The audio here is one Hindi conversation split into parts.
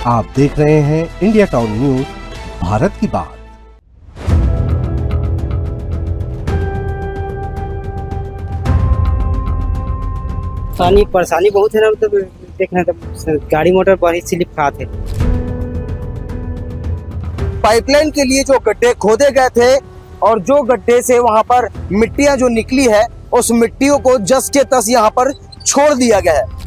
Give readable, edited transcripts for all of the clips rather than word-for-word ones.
आप देख रहे हैं इंडिया टाउन न्यूज, भारत की बात। परेशानी बहुत है ना, मतलब देखना तो गाड़ी मोटर बड़ी स्लिप खाते। पाइपलाइन के लिए जो गड्ढे खोदे गए थे और जो गड्ढे से वहां पर मिट्टियां जो निकली है, उस मिट्टियों को जस के तस यहां पर छोड़ दिया गया है।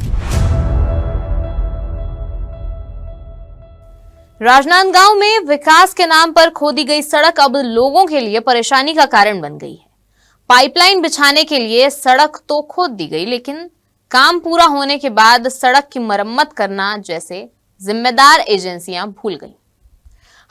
राजनांदगांव में विकास के नाम पर खोदी गई सड़क अब लोगों के लिए परेशानी का कारण बन गई है। पाइपलाइन बिछाने के लिए सड़क तो खोद दी गई, लेकिन काम पूरा होने के बाद सड़क की मरम्मत करना जैसे जिम्मेदार एजेंसियां भूल गई।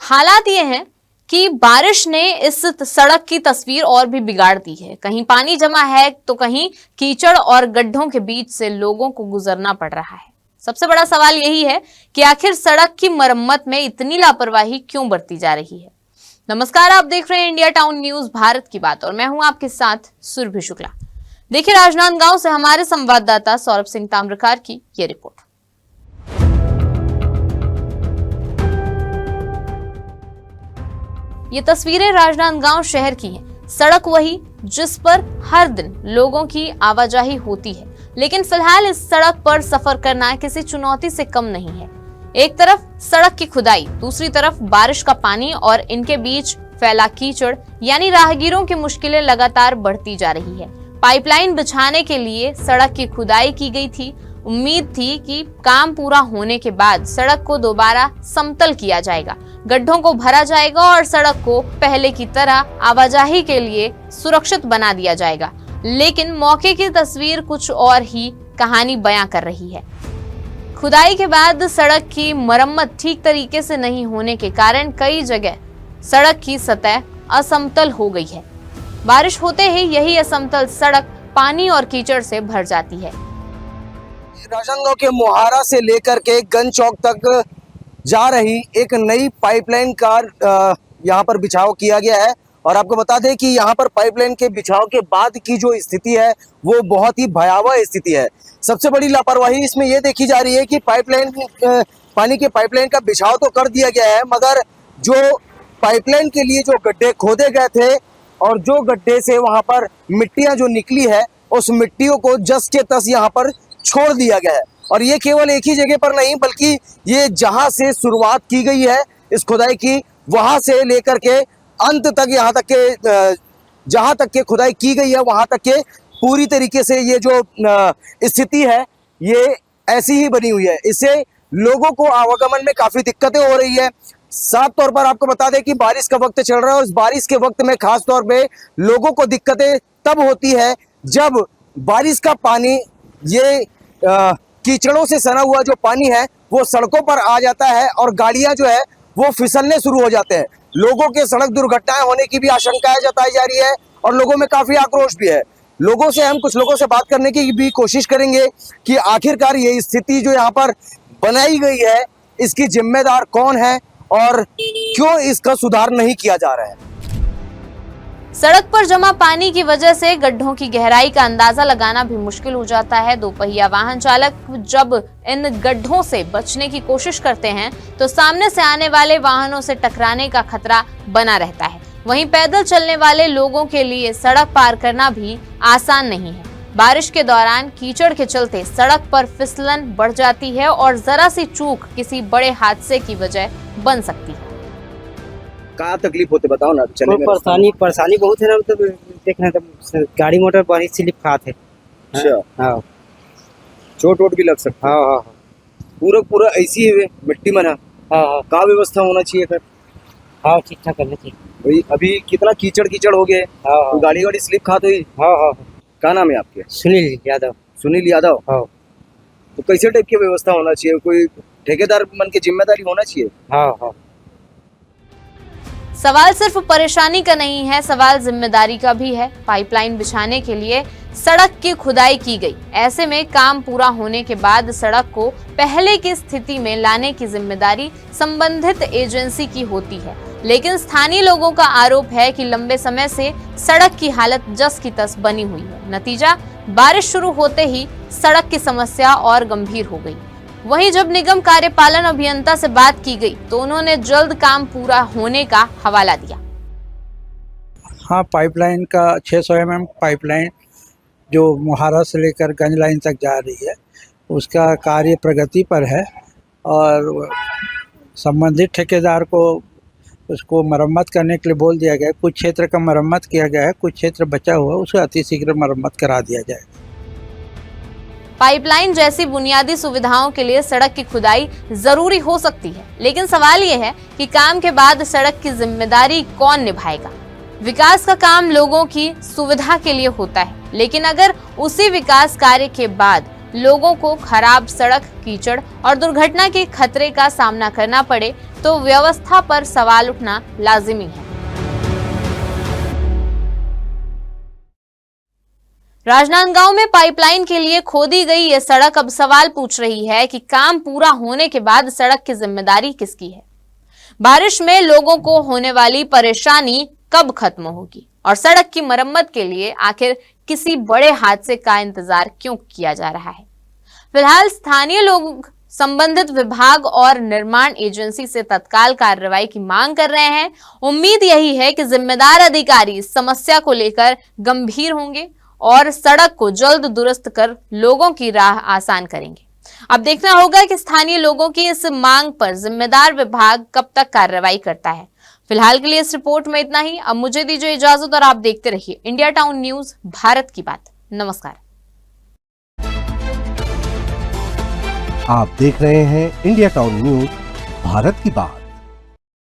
हालात ये हैं कि बारिश ने इस सड़क की तस्वीर और भी बिगाड़ दी है। कहीं पानी जमा है तो कहीं कीचड़ और गड्ढों के बीच से लोगों को गुजरना पड़ रहा है। सबसे बड़ा सवाल यही है कि आखिर सड़क की मरम्मत में इतनी लापरवाही क्यों बरती जा रही है। नमस्कार, आप देख रहे हैं इंडिया टाउन न्यूज, भारत की बात, और मैं हूं आपके साथ सुरभि शुक्ला। देखिए राजनांदगांव से हमारे संवाददाता सौरभ सिंह ताम्रकार की ये रिपोर्ट। ये तस्वीरें राजनांदगांव शहर की हैं। सड़क वही जिस पर हर दिन लोगों की आवाजाही होती है, लेकिन फिलहाल इस सड़क पर सफर करना किसी चुनौती से कम नहीं है। एक तरफ सड़क की खुदाई, दूसरी तरफ बारिश का पानी और इनके बीच फैला कीचड़, यानी राहगीरों की मुश्किलें लगातार बढ़ती जा रही है। पाइपलाइन बिछाने के लिए सड़क की खुदाई की गई थी। उम्मीद थी कि काम पूरा होने के बाद सड़क को दोबारा समतल किया जाएगा, गड्ढों को भरा जाएगा और सड़क को पहले की तरह आवाजाही के लिए सुरक्षित बना दिया जाएगा। लेकिन मौके की तस्वीर कुछ और ही कहानी बयां कर रही है। खुदाई के बाद सड़क की मरम्मत ठीक तरीके से नहीं होने के कारण कई जगह सड़क की सतह असमतल हो गई है। बारिश होते ही यही असमतल सड़क पानी और कीचड़ से भर जाती है। राजनांदगांव के मोहारा से लेकर के गंज चौक तक जा रही एक नई पाइपलाइन का यहाँ पर बिछाव किया गया है। और आपको बता दें कि यहाँ पर पाइपलाइन के बिछाव के बाद की जो स्थिति है वो बहुत ही भयावह स्थिति है। सबसे बड़ी लापरवाही इसमें ये देखी जा रही है कि पाइपलाइन पानी के पाइपलाइन का बिछाव तो कर दिया गया है, मगर जो पाइपलाइन के लिए जो गड्ढे खोदे गए थे और जो गड्ढे से वहां पर मिट्टियां जो निकली है, उस मिट्टियों को जस के तस यहाँ पर छोड़ दिया गया है। और ये केवल एक ही जगह पर नहीं, बल्कि ये जहां से शुरुआत की गई है इस खुदाई की, वहां से लेकर के अंत तक, यहाँ तक के जहां तक के खुदाई की गई है वहां तक के पूरी तरीके से ये जो स्थिति है ये ऐसी ही बनी हुई है। इससे लोगों को आवागमन में काफी दिक्कतें हो रही है। साफ तौर पर आपको बता दें कि बारिश का वक्त चल रहा है और इस बारिश के वक्त में खास तौर पे लोगों को दिक्कतें तब होती है जब बारिश का पानी, ये कीचड़ों से सना हुआ जो पानी है वो सड़कों पर आ जाता है और गाड़ियां जो है वो फिसलने शुरू हो जाते हैं। लोगों के सड़क दुर्घटनाएं होने की भी आशंकाएं जताई जा रही है और लोगों में काफी आक्रोश भी है। लोगों से हम कुछ लोगों से बात करने की भी कोशिश करेंगे कि आखिरकार ये स्थिति जो यहाँ पर बनाई गई है इसकी जिम्मेदार कौन है और क्यों इसका सुधार नहीं किया जा रहा है। सड़क पर जमा पानी की वजह से गड्ढों की गहराई का अंदाजा लगाना भी मुश्किल हो जाता है। दोपहिया वाहन चालक जब इन गड्ढों से बचने की कोशिश करते हैं तो सामने से आने वाले वाहनों से टकराने का खतरा बना रहता है। वहीं पैदल चलने वाले लोगों के लिए सड़क पार करना भी आसान नहीं है। बारिश के दौरान कीचड़ के चलते सड़क पर फिसलन बढ़ जाती है और जरा सी चूक किसी बड़े हादसे की वजह बन सकती है। क्या तकलीफ होते बताओ ना। चलने में परेशानी बहुत है ना, मतलब देखना तो गाड़ी मोटर बड़ी स्लिप खाते। अच्छा, हाँ, चोट वोट भी लग सकता है। हाँ, पूरा ऐसी है मिट्टी में ना। हाँ, का व्यवस्था होना चाहिए फिर। हाँ, ठीक ठाक करना चाहिए। भाई अभी कितना कीचड़ हो गए। हाँ, तो गाड़ी स्लिप खाते हुई। हाँ, क्या नाम है आपके। सुनील यादव। हाँ, तो कैसे टाइप की व्यवस्था होना चाहिए, कोई ठेकेदार मन की जिम्मेदारी होना चाहिए। हाँ। सवाल सिर्फ परेशानी का नहीं है, सवाल जिम्मेदारी का भी है। पाइपलाइन बिछाने के लिए सड़क की खुदाई की गई, ऐसे में काम पूरा होने के बाद सड़क को पहले की स्थिति में लाने की जिम्मेदारी संबंधित एजेंसी की होती है। लेकिन स्थानीय लोगों का आरोप है कि लंबे समय से सड़क की हालत जस की तस बनी हुई है। नतीजा, बारिश शुरू होते ही सड़क की समस्या और गंभीर हो गई। वहीं जब निगम कार्यपालन अभियंता से बात की गई तो उन्होंने जल्द काम पूरा होने का हवाला दिया। हाँ, पाइपलाइन का 600 mm पाइपलाइन जो मोहारा से लेकर गंज लाइन तक जा रही है, उसका कार्य प्रगति पर है और संबंधित ठेकेदार को उसको मरम्मत करने के लिए बोल दिया गया है। कुछ क्षेत्र का मरम्मत किया गया है, कुछ क्षेत्र बचा हुआ है, उसे अतिशीघ्र मरम्मत करा दिया जाएगा। पाइपलाइन जैसी बुनियादी सुविधाओं के लिए सड़क की खुदाई जरूरी हो सकती है, लेकिन सवाल यह है कि काम के बाद सड़क की जिम्मेदारी कौन निभाएगा। विकास का काम लोगों की सुविधा के लिए होता है, लेकिन अगर उसी विकास कार्य के बाद लोगों को खराब सड़क, कीचड़ और दुर्घटना के खतरे का सामना करना पड़े तो व्यवस्था पर सवाल उठना लाजिमी है। राजनांदगांव में पाइपलाइन के लिए खोदी गई ये सड़क अब सवाल पूछ रही है कि काम पूरा होने के बाद सड़क की जिम्मेदारी किसकी है। बारिश में लोगों को होने वाली परेशानी कब खत्म होगी और सड़क की मरम्मत के लिए आखिर किसी बड़े हादसे का इंतजार क्यों किया जा रहा है। फिलहाल स्थानीय लोग संबंधित विभाग और निर्माण एजेंसी से तत्काल कार्रवाई की मांग कर रहे हैं। उम्मीद यही है कि जिम्मेदार अधिकारी इस समस्या को लेकर गंभीर होंगे और सड़क को जल्द दुरुस्त कर लोगों की राह आसान करेंगे। अब देखना होगा कि स्थानीय लोगों की इस मांग पर जिम्मेदार विभाग कब तक कार्रवाई करता है। फिलहाल के लिए इस रिपोर्ट में इतना ही। अब मुझे दीजिए इजाजत और आप देखते रहिए इंडिया टाउन न्यूज, भारत की बात। नमस्कार। आप देख रहे हैं इंडिया टाउन न्यूज, भारत की बात।